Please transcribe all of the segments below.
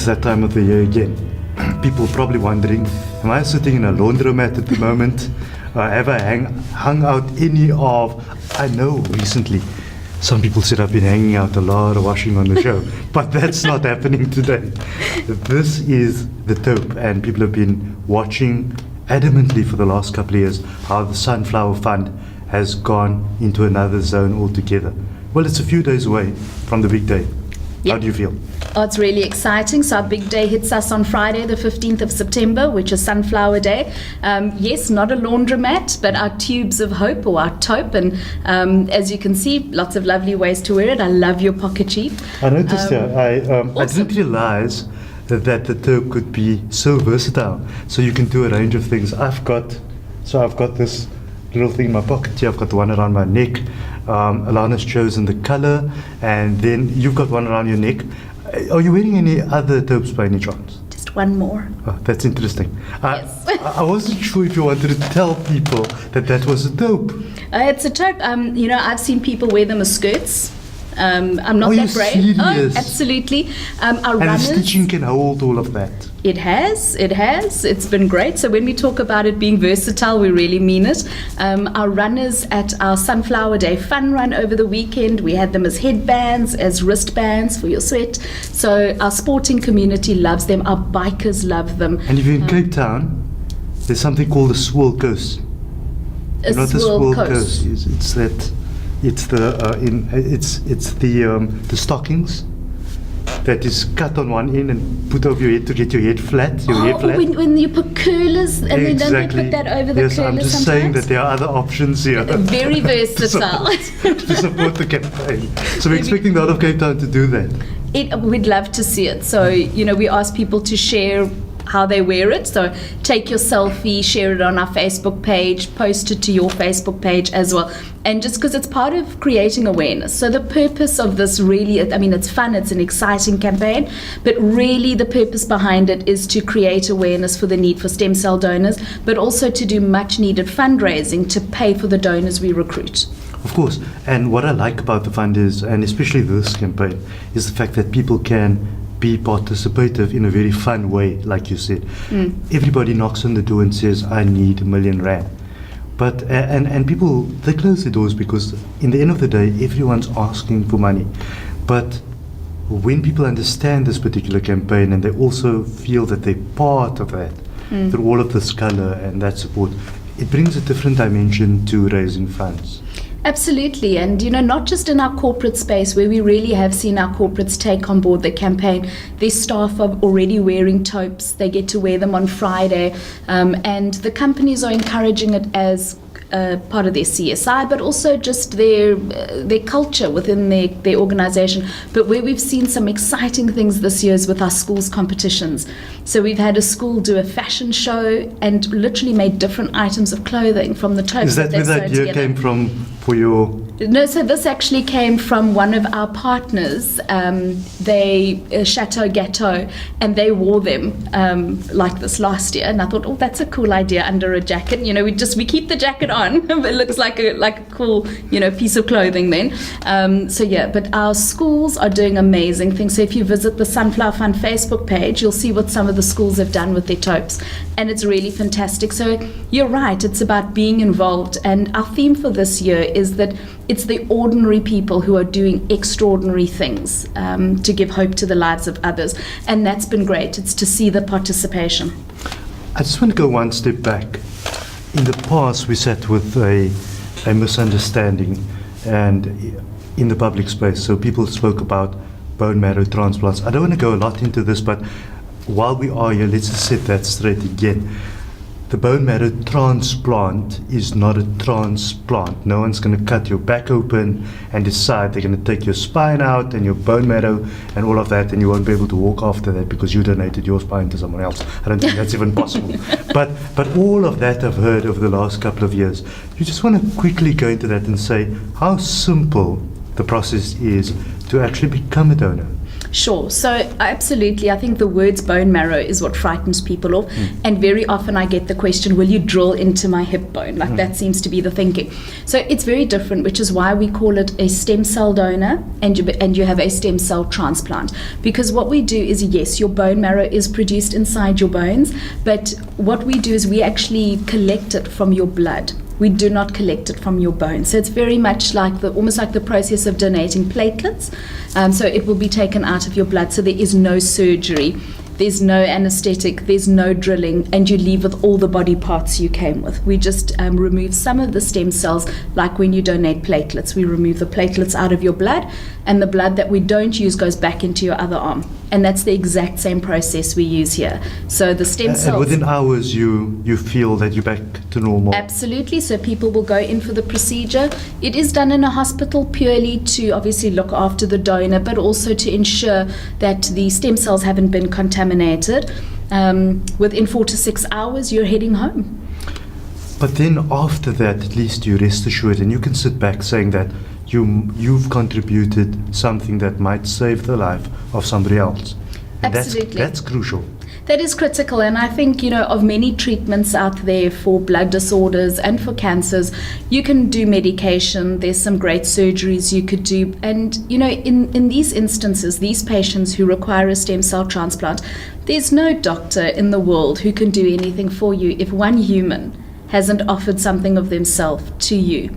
it's that time of the year again. People probably wondering, am I sitting in a laundromat at the moment? Have I hung out any of, I know recently, some people said I've been hanging out a lot of washing on the show, but that's not happening today. This is the taupe, and people have been watching adamantly for the last couple of years how the Sunflower Fund has gone into another zone altogether. Well, it's a few days away from the big day. How do you feel? Oh, it's really exciting. So our big day hits us on Friday, the 15th of September, which is Sunflower Day. Yes, not a laundromat, but our tubes of hope, or our taupe. And as you can see, lots of lovely ways to wear it. I love your pocket sheep. I noticed I didn't realize that the taupe could be so versatile. So you can do a range of things. I've got this little thing in my pocket here. I've got the one around my neck. Alana's chosen the color, and then you've got one around your neck. Are you wearing any other taupes by any chance? Just one more. Oh, that's interesting. Yes. I wasn't sure if you wanted to tell people that was a taupe. It's a taupe. I've seen people wear them as skirts. I'm not that brave. Serious? Oh, absolutely. Our and runners, the stitching can hold all of that. It has. It's been great. So when we talk about it being versatile, we really mean it. Our runners at our Sunflower Day fun run over the weekend, we had them as headbands, as wristbands for your sweat. So our sporting community loves them. Our bikers love them. And if you're in Cape Town, there's something called a swirl coast. A Not the swirl swirl coast. coast. It's that. It's the stockings that is cut on one end and put over your head to get your head flat. When you put curlers and then don't they put that over the curlers? Yes, I'm just sometimes? saying that there are other options here. Very versatile. to support the campaign. So we're expecting the whole of Cape Town to do that. We'd love to see it. So, we ask people to share how they wear it. So take your selfie, share it on our Facebook page, post it to your Facebook page as well. And just because it's part of creating awareness. So the purpose of this really, it's fun, it's an exciting campaign, but really the purpose behind it is to create awareness for the need for stem cell donors, but also to do much needed fundraising to pay for the donors we recruit. Of course. And what I like about the fund is, and especially this campaign, is the fact that people can be participative in a very fun way, like you said. Everybody knocks on the door and says, I need R1 million. But and people, they close the doors because in the end of the day, everyone's asking for money. But when people understand this particular campaign and they also feel that they're part of that, through all of this color and that support, it brings a different dimension to raising funds. Absolutely. And, not just in our corporate space where we really have seen our corporates take on board the campaign. Their staff are already wearing taupes. They get to wear them on Friday. And the companies are encouraging it as part of their CSI, but also just their culture within their organization. But where we've seen some exciting things this year is with our schools competitions. So we've had a school do a fashion show and literally made different items of clothing from the taupes. Is that where that idea came from for your... No, so this actually came from one of our partners, Chateau Gâteau, and they wore them like this last year. And I thought, that's a cool idea under a jacket. We keep the jacket on. It looks like a cool, piece of clothing then. But our schools are doing amazing things. So if you visit the Sunflower Fund Facebook page, you'll see what some of the schools have done with their taupes. And it's really fantastic. So you're right, it's about being involved. And our theme for this year is that it's the ordinary people who are doing extraordinary things to give hope to the lives of others. And that's been great. It's to see the participation. I just want to go one step back. In the past, we sat with a misunderstanding and in the public space. So people spoke about bone marrow transplants. I don't want to go a lot into this, but while we are here, let's just set that straight again. The bone marrow transplant is not a transplant. No one's going to cut your back open and decide they're going to take your spine out and your bone marrow and all of that, and you won't be able to walk after that because you donated your spine to someone else. I don't think that's even possible. But all of that I've heard over the last couple of years. You just want to quickly go into that and say how simple the process is to actually become a donor. Sure. So absolutely, I think the words bone marrow is what frightens people off. And very often I get the question, will you drill into my hip bone? Like that seems to be the thinking. So it's very different, which is why we call it a stem cell donor and you have a stem cell transplant. Because what we do is, yes, your bone marrow is produced inside your bones, but what we do is we actually collect it from your blood. We do not collect it from your bones. So it's very much like almost like the process of donating platelets. So it will be taken out of your blood. So there is no surgery. There's no anesthetic, there's no drilling, and you leave with all the body parts you came with. We just remove some of the stem cells, like when you donate platelets. We remove the platelets out of your blood, and the blood that we don't use goes back into your other arm. And that's the exact same process we use here. So the stem cells... And within hours, you feel that you're back to normal? Absolutely. So people will go in for the procedure. It is done in a hospital purely to obviously look after the donor, but also to ensure that the stem cells haven't been contaminated. Within 4 to 6 hours, you're heading home. But then after that, at least you rest assured, and you can sit back saying that you've contributed something that might save the life of somebody else. And Absolutely. That's crucial. That is critical, and I think, of many treatments out there for blood disorders and for cancers, you can do medication, there's some great surgeries you could do, and, in these instances, these patients who require a stem cell transplant, there's no doctor in the world who can do anything for you if one human hasn't offered something of themselves to you.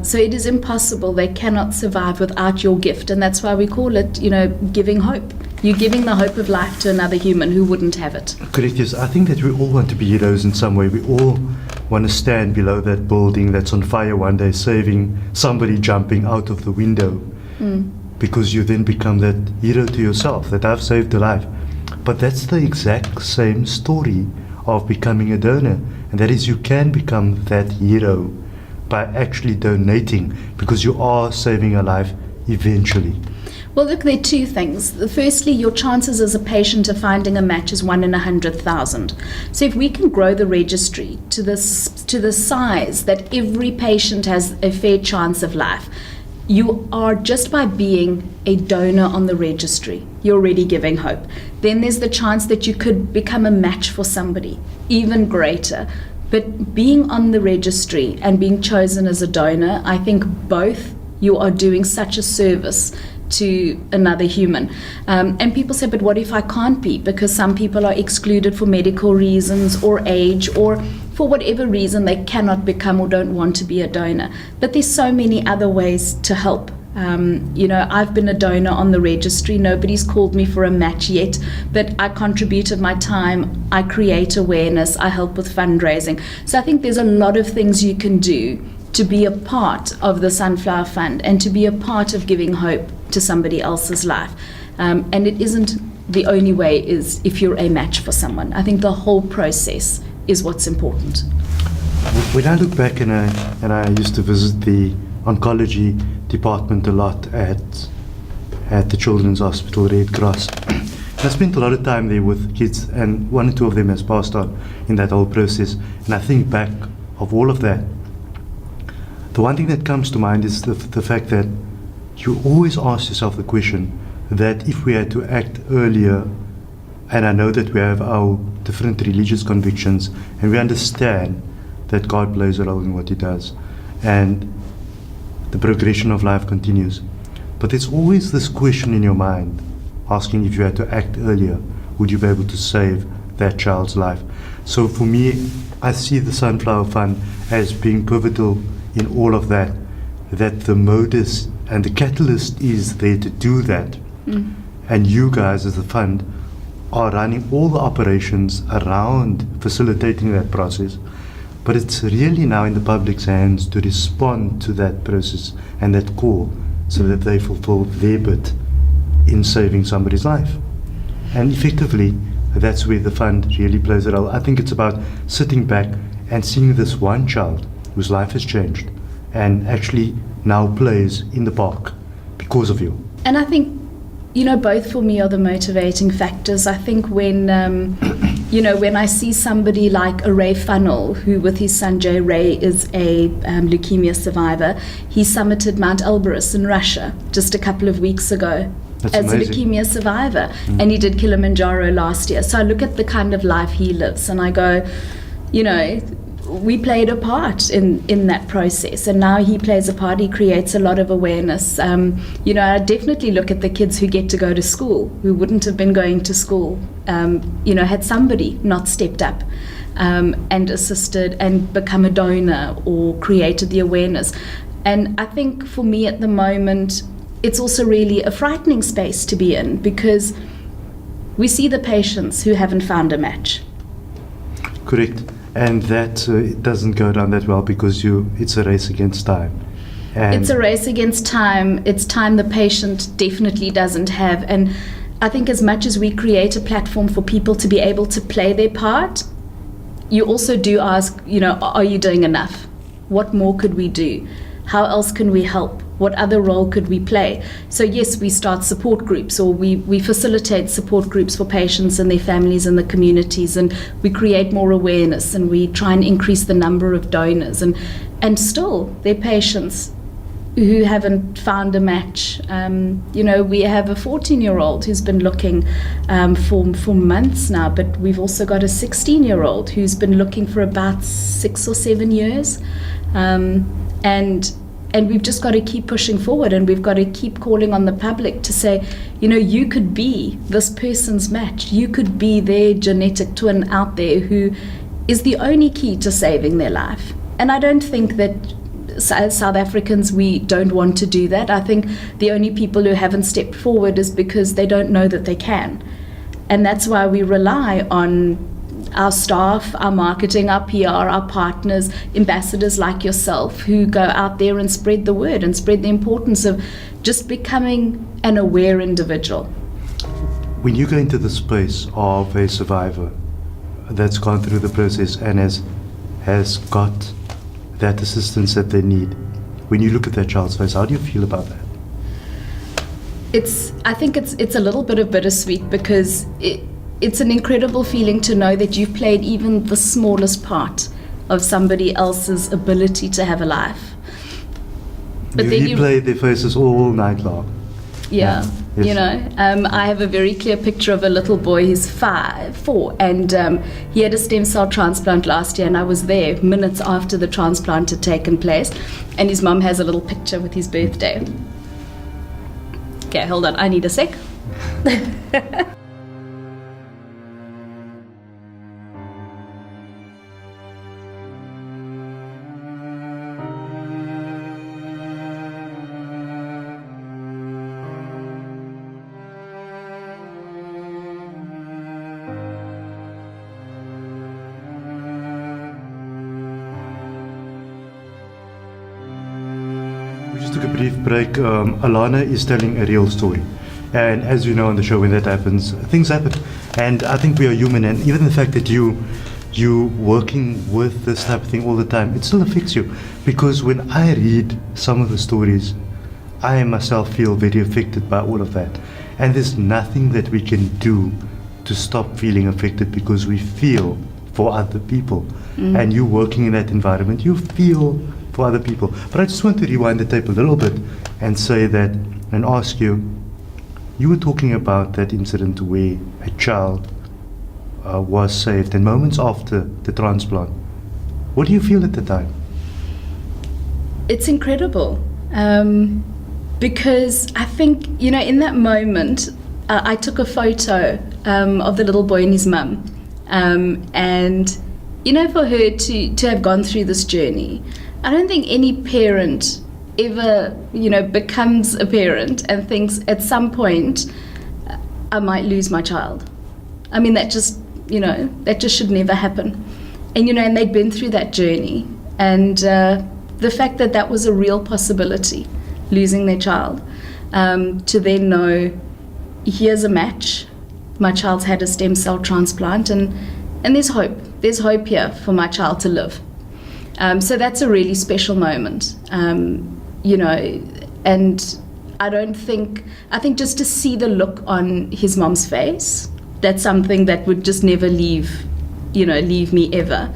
So it is impossible. They cannot survive without your gift, and that's why we call it, giving hope. You're giving the hope of life to another human who wouldn't have it. Correct, yes. I think that we all want to be heroes in some way. We all want to stand below that building that's on fire one day, saving somebody jumping out of the window. Because you then become that hero to yourself, that I've saved a life. But that's the exact same story of becoming a donor. And that is, you can become that hero by actually donating, because you are saving a life eventually. Well, look, there are two things. Firstly, your chances as a patient of finding a match is 1 in 100,000. So if we can grow the registry to the size that every patient has a fair chance of life, you are, just by being a donor on the registry, you're already giving hope. Then there's the chance that you could become a match for somebody, even greater. But being on the registry and being chosen as a donor, I think both you are doing such a service to another human. And people say, but what if I can't be? Because some people are excluded for medical reasons or age, or for whatever reason they cannot become or don't want to be a donor. But there's so many other ways to help. I've been a donor on the registry. Nobody's called me for a match yet, but I contributed my time. I create awareness. I help with fundraising. So I think there's a lot of things you can do to be a part of the Sunflower Fund and to be a part of giving hope to somebody else's life. And it isn't the only way is if you're a match for someone. I think the whole process is what's important. When I look back, and I used to visit the oncology department a lot at the Children's Hospital, Red Cross. I spent a lot of time there with kids, and 1 or 2 of them has passed on in that whole process. And I think back of all of that, the one thing that comes to mind is the fact that you always ask yourself the question that if we had to act earlier, and I know that we have our different religious convictions, and we understand that God plays a role in what He does, and the progression of life continues. But there's always this question in your mind, asking if you had to act earlier, would you be able to save that child's life? So for me, I see the Sunflower Fund as being pivotal in all of that the modus and the catalyst is there to do that. And you guys as the fund are running all the operations around facilitating that process. But it's really now in the public's hands to respond to that process and that call so that they fulfill their bit in saving somebody's life. And effectively, that's where the fund really plays a role. I think it's about sitting back and seeing this one child whose life has changed and actually now plays in the park because of you. And I think, both for me are the motivating factors. I think when I see somebody like a Ray Funnell, who with his son Jay Ray is a leukemia survivor, he summited Mount Elbrus in Russia just a couple of weeks ago. That's as amazing. a leukemia survivor, and he did Kilimanjaro last year. So I look at the kind of life he lives and I go, you know, we played a part in that process, and now he plays a part. He creates a lot of awareness. You know, I definitely look at the kids who get to go to school, who wouldn't have been going to school, you know, had somebody not stepped up and assisted and become a donor or created the awareness. And I think for me at the moment, it's also really a frightening space to be in, because we see the patients who haven't found a match. Correct. And that it doesn't go down that well because it's a race against time. And It's a race against time. It's time the patient definitely doesn't have. And I think as much as we create a platform for people to be able to play their part, you also do ask, you know, are you doing enough? What more could we do? How else can we help? What other role could we play? So yes, we start support groups, or we facilitate support groups for patients and their families in the communities, and we create more awareness, and we try and increase the number of donors, and still they're patients who haven't found a match. You know, we have a 14-year-old who's been looking for months now, but we've also got a 16-year-old who's been looking for about 6 or 7 years. And we've just got to keep pushing forward, and we've got to keep calling on the public to say, you know, you could be this person's match. You could be their genetic twin out there who is the only key to saving their life. And I don't think that as South Africans, we don't want to do that. I think the only people who haven't stepped forward is because they don't know that they can. And that's why we rely on our staff, our marketing, our PR, our partners, ambassadors like yourself, who go out there and spread the word and spread the importance of just becoming an aware individual. when you go into the space of a survivor that's gone through the process and has got that assistance that they need, when you look at that child's face, how do you feel about that? I think it's a little bit of bittersweet, because it's an incredible feeling to know that you've played even the smallest part of somebody else's ability to have a life. But you then replay their faces all night long. Yeah, Yes. you know, I have a very clear picture of a little boy who's 4, and he had a stem cell transplant last year, and I was there minutes after the transplant had taken place, and his mum has a little picture with his birthday. Okay, hold on, I need a sec. We just took a brief break. Alana is telling a real story. And as you know on the show, when that happens, things happen. And I think we are human, and even the fact that you working with this type of thing all the time, it still affects you. Because when I read some of the stories, I myself feel very affected by all of that. And there's nothing that we can do to stop feeling affected, because we feel for other people. And you working in that environment, you feel for other people. But I just want to rewind the tape a little bit and say that, and ask you, you were talking about that incident where a child was saved, and moments after the transplant. What do you feel at the time? It's incredible, because I think, you know, in that moment, I took a photo of the little boy and his mum, and, you know, for her to have gone through this journey, I don't think any parent ever, you know, becomes a parent and thinks at some point I might lose my child. I mean, that just, you know, that just should never happen. And, you know, and they'd been through that journey, and the fact that that was a real possibility, losing their child, to then know, here's a match, my child's had a stem cell transplant, and there's hope here for my child to live. So that's a really special moment, you know, and I think just to see the look on his mom's face, that's something that would just never leave me ever.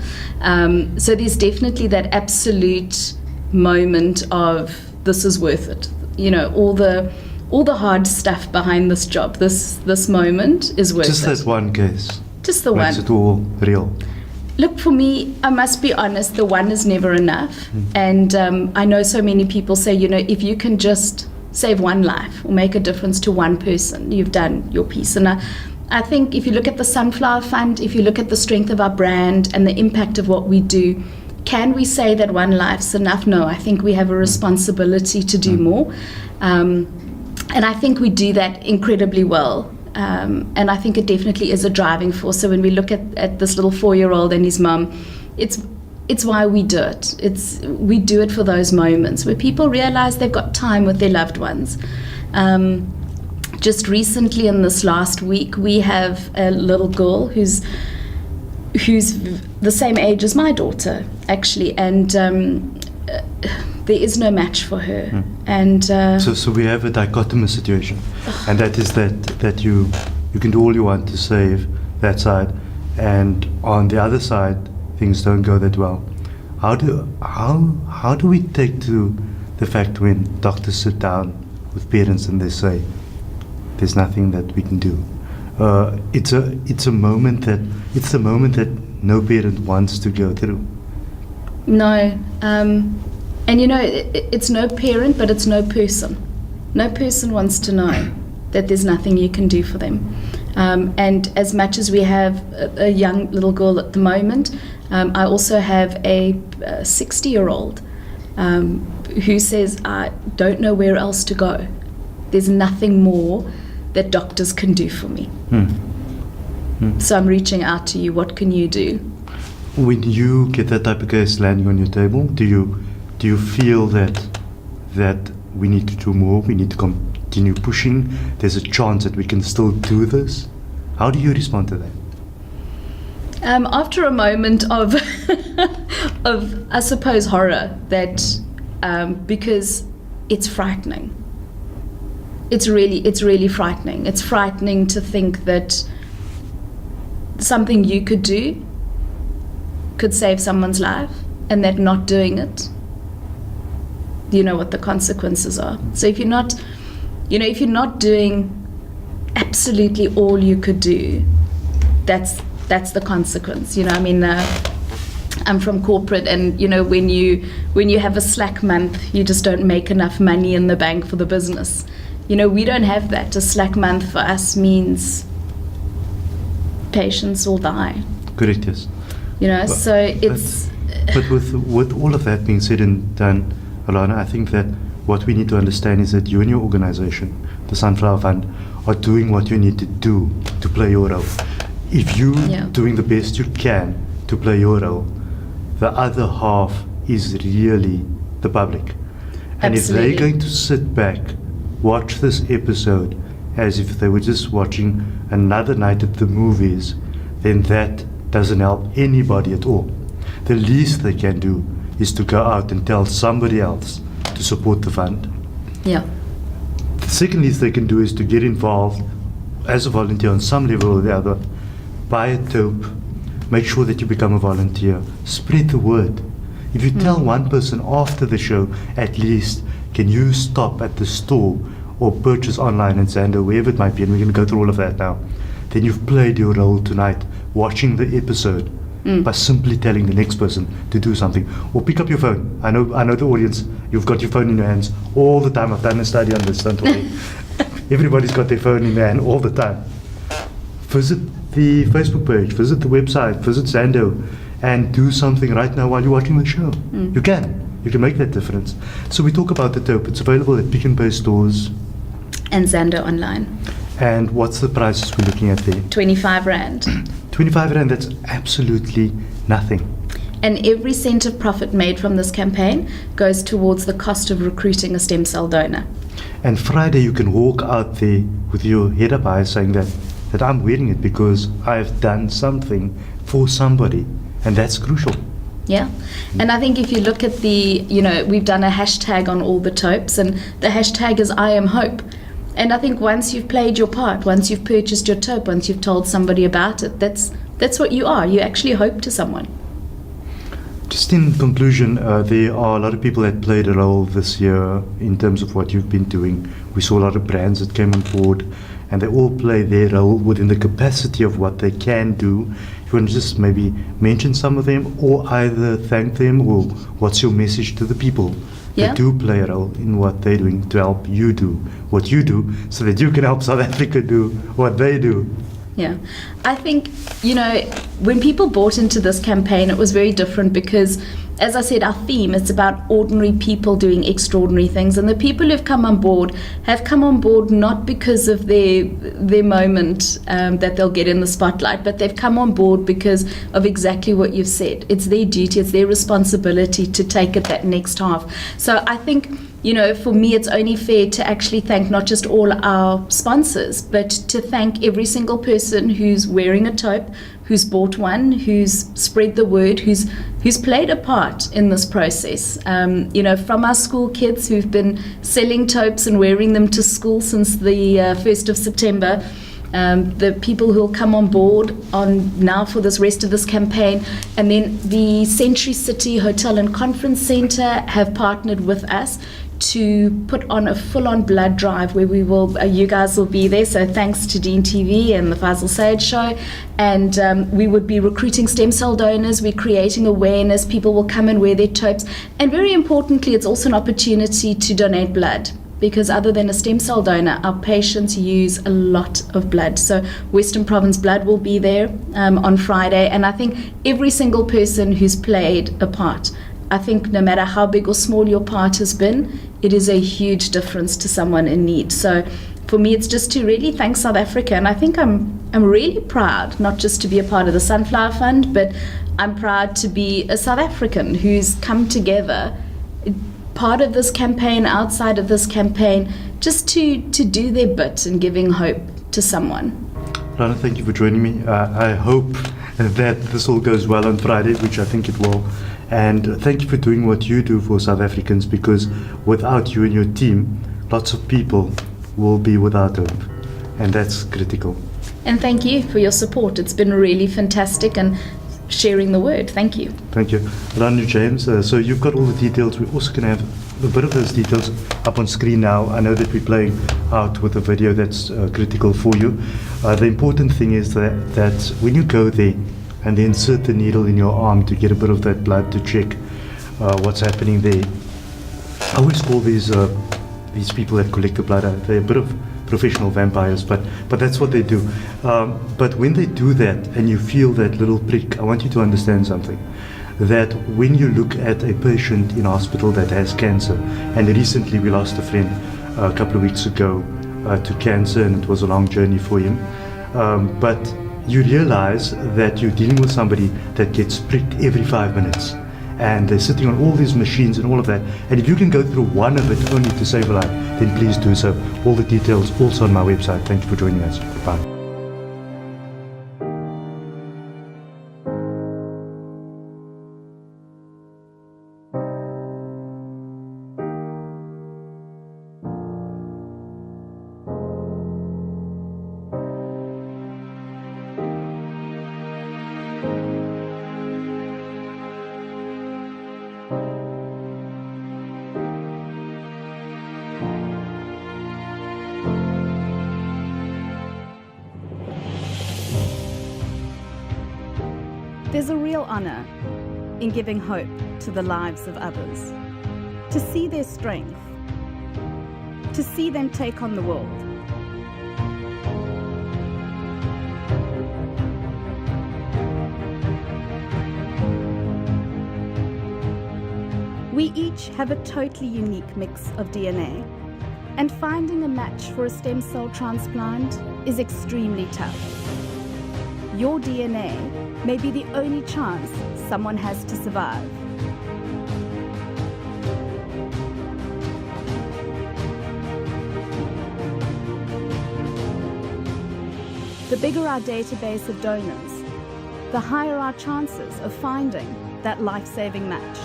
So there's definitely that absolute moment of, this is worth it. You know, all all the hard stuff behind this job, this moment is worth Just it. that one case Just the makes one. it all real. Look, for me, I must be honest, the one is never enough. And I know so many people say, if you can just save one life or make a difference to one person, you've done your piece. And I think if you look at the Sunflower Fund, if you look at the strength of our brand and the impact of what we do, can we say that one life's enough? No, I think we have a responsibility to do more. And I think we do that incredibly well. And I think it definitely is a driving force. So when we look at this little 4-year-old and his mum, it's why we do it. We do it for those moments where people realize they've got time with their loved ones. Just recently in this last week, we have a little girl who's the same age as my daughter, actually, and there is no match for her. And So we have a dichotomous situation, and that is that you can do all you want to save that side, and on the other side things don't go that well. How do we take to the fact when doctors sit down with parents and they say there's nothing that we can do? It's the moment that no parent wants to go through. no, and it's no parent, but it's no person. No person wants to know that there's nothing you can do for them. And as much as we have a young little girl at the moment, I also have a 60-year-old who says, I don't know where else to go. There's nothing more that doctors can do for me. So I'm reaching out to you. What can you do? When you get that type of case landing on your table, do you feel that we need to do more? We need to continue pushing. There's a chance that we can still do this. How do you respond to that? After a moment of I suppose horror, that because it's frightening. It's really frightening. It's frightening to think that something you could do could save someone's life, and that not doing it, you know what the consequences are. So if you're not doing absolutely all you could do, that's the consequence. I'm from corporate, and when you have a slack month, you just don't make enough money in the bank for the business. We don't have that. A slack month for us means patients will die. Correct, yes. So it's. But with all of that being said and done, Alana, I think that what we need to understand is that you and your organization, the Sunflower Fund, are doing what you need to do to play your role. If you're doing the best you can to play your role, the other half is really the public. And Absolutely. if they're going to sit back, watch this episode as if they were just watching another night at the movies, then that doesn't help anybody at all. The least they can do is to go out and tell somebody else to support the fund. Yeah. The second least they can do is to get involved as a volunteer on some level or the other. Buy a taupe, make sure that you become a volunteer, spread the word. If you tell one person after the show, at least, can you stop at the store or purchase online in Zando, wherever it might be, and we're going to go through all of that now, then you've played your role tonight, watching the episode, by simply telling the next person to do something. Or pick up your phone. I know the audience, you've got your phone in your hands all the time. I've done a study on this, don't worry. Everybody's got their phone in their hand all the time. Visit the Facebook page, visit the website, visit Zando, and do something right now while you're watching the show. You can make that difference. So we talk about the taupe. It's available at Pick n Pay stores And Zando online. And what's the prices we're looking at there? 25 Rand. 25 Rand, that's absolutely nothing. And every cent of profit made from this campaign goes towards the cost of recruiting a stem cell donor. And Friday you can walk out there with your head up high saying that I'm wearing it because I've done something for somebody. And that's crucial. Yeah. And I think if you look at we've done a hashtag on all the taupes, and the hashtag is I am hope. And I think once you've played your part, once you've purchased your taupe, once you've told somebody about it, that's what you are. You actually hope to someone. Just in conclusion, there are a lot of people that played a role this year in terms of what you've been doing We saw a lot of brands that came on board, and they all play their role within the capacity of what they can do. You want to just maybe mention some of them, or either thank them, or what's your message to the people that do play a role in what they're doing to help you do what you do, so that you can help South Africa do what they do? Yeah, I think, when people bought into this campaign, it was very different because, as I said, our theme is about ordinary people doing extraordinary things. And the people who've come on board have come on board not because of their moment that they'll get in the spotlight, but they've come on board because of exactly what you've said. It's their duty, it's their responsibility to take it that next half. So I think, for me, it's only fair to actually thank not just all our sponsors, but to thank every single person who's wearing a taupe, who's bought one, who's spread the word, who's played a part in this process. From our school kids who've been selling taupes and wearing them to school since the 1st of September, the people who will come on board on now for this rest of this campaign, and then the Century City Hotel and Conference Centre have partnered with us to put on a full-on blood drive where we will, you guys will be there, so thanks to Dean TV and the Faizal Sayed Show, and we would be recruiting stem cell donors, we're creating awareness, people will come and wear their taupes, and very importantly, it's also an opportunity to donate blood, because other than a stem cell donor, our patients use a lot of blood. So Western Province Blood will be there on Friday, and I think every single person who's played a part, I think no matter how big or small your part has been, it is a huge difference to someone in need. So for me, it's just to really thank South Africa, and I think I'm really proud, not just to be a part of the Sunflower Fund, but I'm proud to be a South African who's come together, part of this campaign, outside of this campaign, just to do their bit in giving hope to someone. Lana, thank you for joining me. I hope that this all goes well on Friday, which I think it will. And thank you for doing what you do for South Africans, because without you and your team, lots of people will be without hope. And that's critical. And thank you for your support. It's been really fantastic, and sharing the word. Thank you. Thank you. Ranu James, so you've got all the details. We're also going to have a bit of those details up on screen now. I know that we're playing out with a video that's critical for you. The important thing is that when you go there and they insert the needle in your arm to get a bit of that blood to check what's happening there, I always call these people that collect the blood, they're a bit of professional vampires, but that's what they do. But when they do that and you feel that little prick, I want you to understand something. That when you look at a patient in hospital that has cancer, and recently we lost a friend a couple of weeks ago to cancer, and it was a long journey for him, but you realize that you're dealing with somebody that gets pricked every 5 minutes, and they're sitting on all these machines and all of that, and if you can go through one of it only to save a life, then please do so. All the details also on my website. Thank you for joining us. Bye. There's a real honor in giving hope to the lives of others, to see their strength, to see them take on the world. We each have a totally unique mix of DNA, and finding a match for a stem cell transplant is extremely tough. Your DNA may be the only chance someone has to survive. The bigger our database of donors, the higher our chances of finding that life-saving match.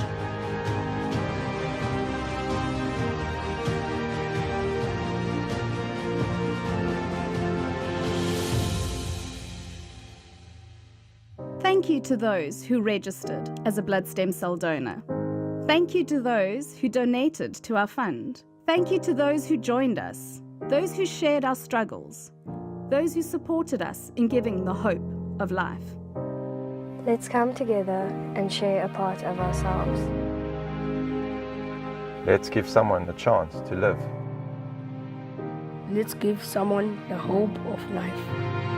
Thank you to those who registered as a blood stem cell donor. Thank you to those who donated to our fund. Thank you to those who joined us, those who shared our struggles, those who supported us in giving the hope of life. Let's come together and share a part of ourselves. Let's give someone the chance to live. Let's give someone the hope of life.